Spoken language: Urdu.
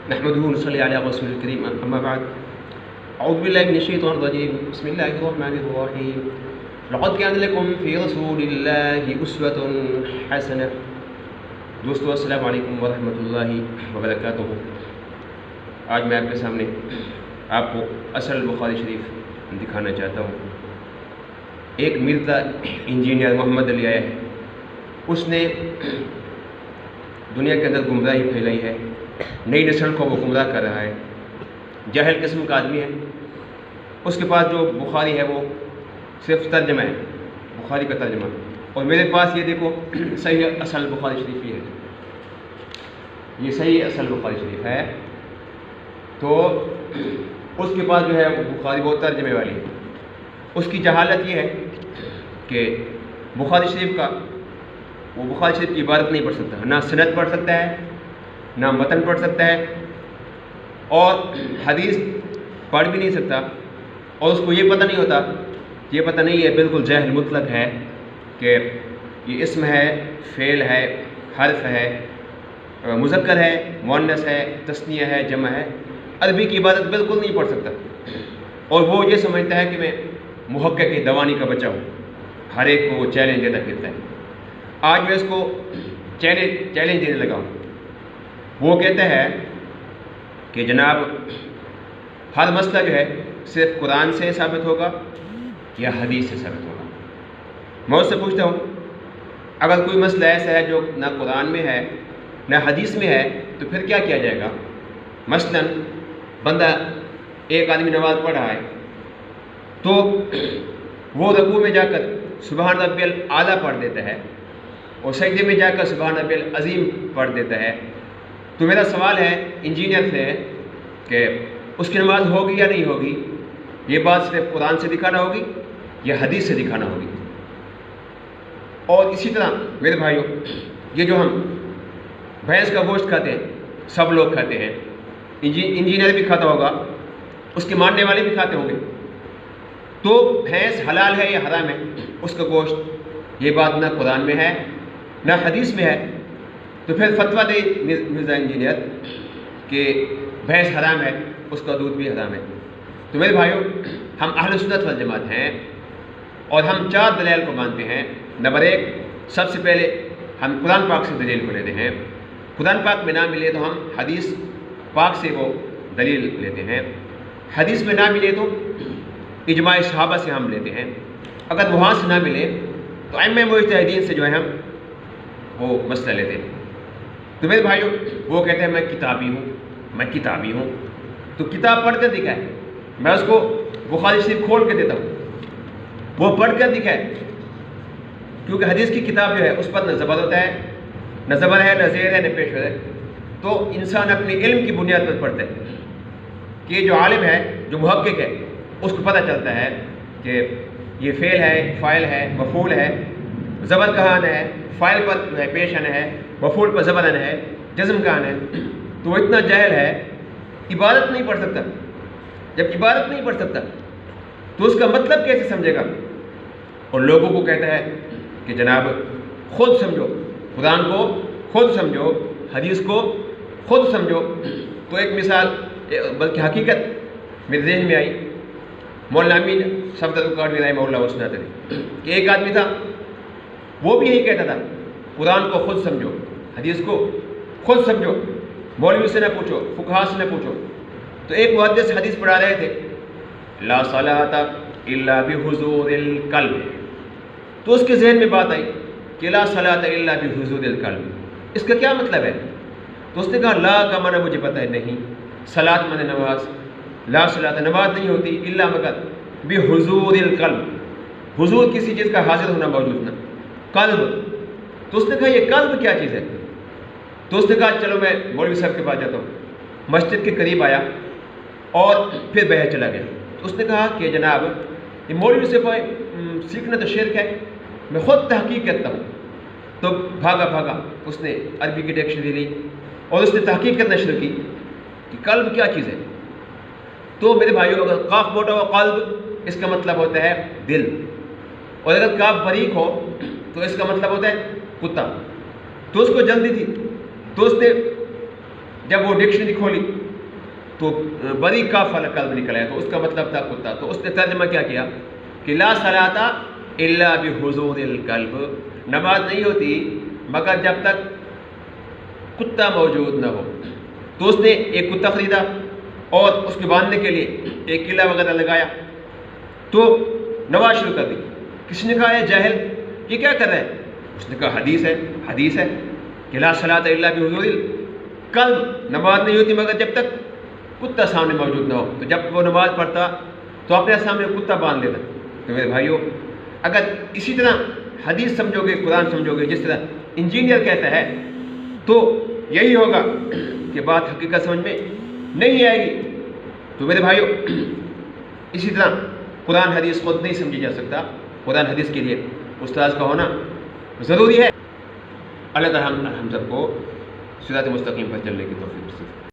نحمده ونصلي على رسول الكريم أما بعد أعوذ بالله من الشيطان الرجيم بسم الله الرحمن الرحيم لقد كان لكم في رسول الله أسوة حسنة. دوستو السلام علیکم ورحمۃ اللہ وبرکاتہ. آج میں آپ کے سامنے آپ کو اصل بخاری شریف دکھانا چاہتا ہوں. ایک مرزا انجینئر محمد علی آیا ہے، اس نے دنیا کے اندر گمراہی پھیلائی ہے، نئی نسل کو وہ گمراہ کر رہا ہے. جاہل قسم کا آدمی ہے. اس کے پاس جو بخاری ہے وہ صرف ترجمہ ہے، بخاری کا ترجمہ. اور میرے پاس یہ دیکھو صحیح اصل بخاری شریف یہ ہے، یہ صحیح اصل بخاری شریف ہے. تو اس کے پاس جو ہے بخاری وہ ترجمے والی ہے. اس کی جہالت یہ ہے کہ بخاری شریف کا وہ بخاری شریف کی عبارت نہیں پڑھ سکتا، نہ سند پڑھ سکتا ہے، نہ متن پڑھ سکتا ہے، اور حدیث پڑھ بھی نہیں سکتا. اور اس کو یہ پتہ نہیں ہوتا، یہ پتہ نہیں ہے، بالکل جاہل مطلق ہے کہ یہ اسم ہے، فعل ہے، حرف ہے، مذکر ہے، مؤنث ہے، تثنیہ ہے، جمع ہے. عربی کی عبادت بالکل نہیں پڑھ سکتا. اور وہ یہ سمجھتا ہے کہ میں محقق دوانی کا بچہ ہوں، ہر ایک کو وہ چیلنج دیتا پھرتا ہے. آج میں اس کو چیلنج دینے لگا ہوں. وہ کہتا ہے کہ جناب ہر مسئلہ جو ہے صرف قرآن سے ثابت ہوگا یا حدیث سے ثابت ہوگا. میں اس سے پوچھتا ہوں اگر کوئی مسئلہ ایسا ہے جو نہ قرآن میں ہے نہ حدیث میں ہے تو پھر کیا کیا جائے گا؟ مثلا بندہ ایک آدمی نماز پڑھ رہا ہے تو وہ رکوع میں جا کر سبحان ربی الاعلیٰ پڑھ دیتا ہے اور سجدے میں جا کر سبحان ربی العظیم پڑھ دیتا ہے. تو میرا سوال ہے انجینئر سے کہ اس کی نماز ہوگی یا نہیں ہوگی؟ یہ بات صرف قرآن سے دکھانا ہوگی یا حدیث سے دکھانا ہوگی؟ اور اسی طرح میرے بھائیوں، یہ جو ہم بھینس کا گوشت کھاتے ہیں، سب لوگ کھاتے ہیں، انجینئر بھی کھاتا ہوگا، اس کے ماننے والے بھی کھاتے ہوں گے. تو بھینس حلال ہے یا حرام ہے اس کا گوشت؟ یہ بات نہ قرآن میں ہے نہ حدیث میں ہے. تو پھر فتویٰ دے مرزا انجینئر کہ بھینس حرام ہے، اس کا دودھ بھی حرام ہے. تو میرے بھائیوں، ہم اہل سنت والجماعت ہیں اور ہم 4 دلائل کو مانتے ہیں. نمبر 1، سب سے پہلے ہم قرآن پاک سے دلیل کو لیتے ہیں. قرآن پاک میں نہ ملے تو ہم حدیث پاک سے وہ دلیل لیتے ہیں. حدیث میں نہ ملے تو اجماع صحابہ سے ہم لیتے ہیں. اگر وہاں سے نہ ملے تو ائمہ مجتہدین سے جو ہے ہم وہ مسئلہ لیتے ہیں. تو میرے بھائیوں، وہ کہتے ہیں میں کتابی ہوں. تو کتاب پڑھ کر دکھائے، میں اس کو بخاری شریف کھول کے دیتا ہوں، وہ پڑھ کر دکھائے. کیونکہ حدیث کی کتاب جو ہے اس پر نہ زبر ہوتا ہے، نہ زبر ہے، نہ زیر ہے، نہ پیشور ہے. تو انسان اپنے علم کی بنیاد پر پڑھتا ہے کہ جو عالم ہے، جو محقق ہے، اس کو پتہ چلتا ہے کہ یہ فعل ہے، فاعل ہے، مفعول ہے، زبر کہاں آنا ہے، فاعل پر جو ہے پیش آنا ہے، مفعول پر زبر آنا ہے، جزم کہاں آنا ہے. تو وہ اتنا جاہل ہے، عبادت نہیں پڑھ سکتا. جب عبادت نہیں پڑھ سکتا تو اس کا مطلب کیسے سمجھے گا؟ اور لوگوں کو کہتا ہے کہ جناب خود سمجھو، قرآن کو خود سمجھو، حدیث کو خود سمجھو. تو ایک مثال، بلکہ حقیقت میرے ذہن میں آئی. مولانا امین صفدر القادری رحمہ اللہ وہ سناتے تھے کہ ایک آدمی تھا، وہ بھی یہی کہتا تھا قرآن کو خود سمجھو، حدیث کو خود سمجھو، مولوی سے نہ پوچھو، فقہا سے نہ پوچھو. تو ایک محدث حدیث پڑھا رہے تھے، لا صلاۃ الا بحضور القلب. تو اس کے ذہن میں بات آئی کہ لا صلاۃ الا بحضور القلب، اس کا کیا مطلب ہے؟ تو اس نے کہا لا کا معنی مجھے پتہ ہے نہیں، صلاۃ معنی نماز، لا صلاۃ نماز نہیں ہوتی الا مگر بحضور القلب، حضور کسی چیز کا حاضر ہونا، موجود ہونا، قلب. تو اس نے کہا یہ قلب کیا چیز ہے؟ تو اس نے کہا چلو میں مولوی صاحب کے پاس جاتا ہوں. مسجد کے قریب آیا اور پھر باہر چلا گیا. تو اس نے کہا کہ جناب یہ مولوی سے سیکھنا تو شرک ہے، میں خود تحقیق کرتا ہوں. تو بھاگا اس نے عربی کی ڈکشنری لی اور اس نے تحقیق کرنا شروع کی کہ قلب کیا چیز ہے. تو میرے بھائیوں، اگر قاف موٹا ہو قلب، اس کا مطلب ہوتا ہے دل، اور اگر کاف باریک ہو تو اس کا مطلب ہوتا ہے کتا. تو اس کو جلدی تھی، تو اس نے جب وہ ڈکشنری کھولی تو بری کا قلب نکلا ہے، تو اس کا مطلب تھا کتا. تو اس نے ترجمہ کیا کیا کہ لا صلاۃ الا بحضور القلب، نماز نہیں ہوتی مگر جب تک کتا موجود نہ ہو. تو اس نے ایک کتا خریدا اور اس کے باندھنے کے لیے ایک قلعہ وغیرہ لگایا، تو نماز شروع کر دی. کس نے کہا ہے جاہل یہ کیا کر رہا ہے؟ اس نے کہا حدیث ہے کہ لا صلاۃ الا بحضور القلب، نماز نہیں ہوتی مگر جب تک کتا سامنے موجود نہ ہو. تو جب وہ نماز پڑھتا تو اپنے سامنے کتا باندھ لیتا. تو میرے بھائیوں، اگر اسی طرح حدیث سمجھو گے، قرآن سمجھو گے جس طرح انجینئر کہتا ہے، تو یہی ہوگا کہ بات حقیقت سمجھ میں نہیں آئے گی. تو میرے بھائیوں، اسی طرح قرآن حدیث خود نہیں سمجھی جا سکتا، قرآن حدیث کے لیے استاذ کا ہونا ضروری ہے. اللہ تعالیٰ ہم سب کو صراط مستقیم پر چلنے کی توفیق نصیب.